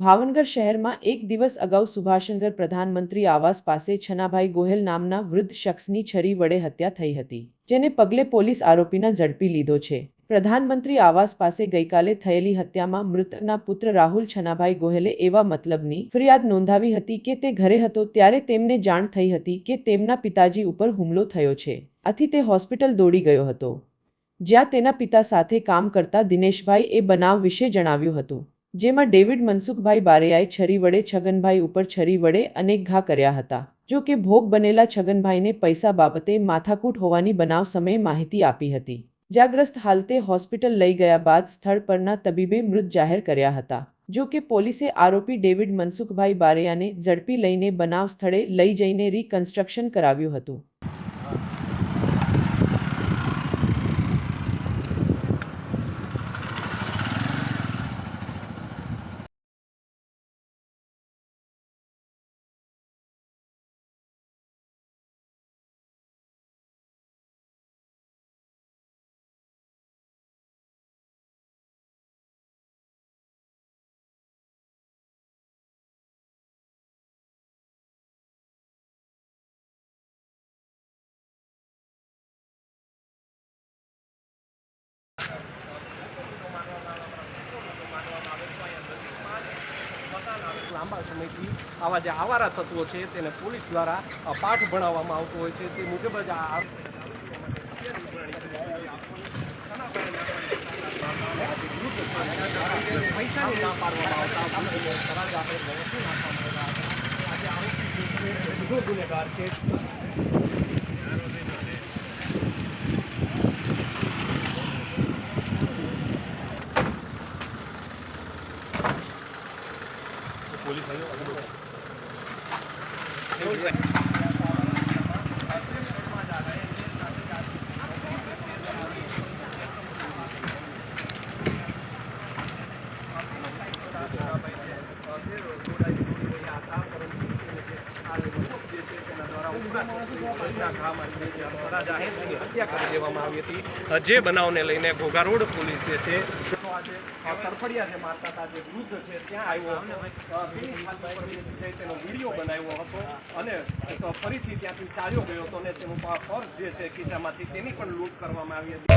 ભાવનગર શહેરમાં એક દિવસ અગાઉ સુભાષનગર પ્રધાનમંત્રી આવાસ પાસે છનાભાઈ ગોહેલ નામના વૃદ્ધ શખ્સની છરી વડે હત્યા થઈ હતી, જેને પગલે પોલીસ આરોપીને ઝડપી લીધો છે। પ્રધાનમંત્રી આવાસ પાસે ગઈકાલે થયેલી હત્યામાં મૃતકના પુત્ર રાહુલ છનાભાઈ ગોહેલે એવા મતલબની ફરિયાદ નોંધાવી હતી કે તે ઘરે હતો ત્યારે તેમને જાણ થઈ હતી કે તેમના પિતાજી ઉપર હુમલો થયો છે, આથી તે હોસ્પિટલ દોડી ગયો હતો, જ્યાં તેના પિતા સાથે કામ કરતા દિનેશભાઈ એ બનાવ વિશે જણાવ્યું હતું, જેમાં ડેવિડ મનસુખભાઈ બારૈયાએ છરી વડે છગનભાઈ ઉપર છરી વડે અનેક ઘા કર્યા હતા। જો કે ભોગ બનેલા છગનભાઈને પૈસા બાબતે માથાકૂટ હોવાની બનાવ સમયે માહિતી આપી હતી। ઇજાગ્રસ્ત હાલતે હોસ્પિટલ લઈ ગયા બાદ સ્થળ પરના તબીબે મૃત જાહેર કર્યા હતા। જો કે પોલીસે આરોપી ડેવિડ મનસુખભાઈ બારૈયાને ઝડપી લઈને બનાવ સ્થળે લઈ જઈને રિકન્સ્ટ્રક્શન કરાવ્યું હતું। લાંબા સમયથી આવા જે આવારા તત્વો છે તેને પોલીસ દ્વારા પાઠ ભણાવવામાં આવતો હોય છે। તે મુજબ જ પૈસાની ના પાડવામાં આવતા ગુનેગાર છે। જે બનાવને લઈને ઘોઘા રોડ પોલીસ જે છે તરફડિયા જે મારતા હતા જે વૃદ્ધ છે ત્યાં આવ્યો તેનો વિડીયો બનાવ્યો હતો અને ફરીથી ત્યાંથી ચાલ્યો ગયો હતો અને તેનું પર્સ જે છે ખિસ્સામાંથી તેની પણ લૂંટ કરવામાં આવી હતી।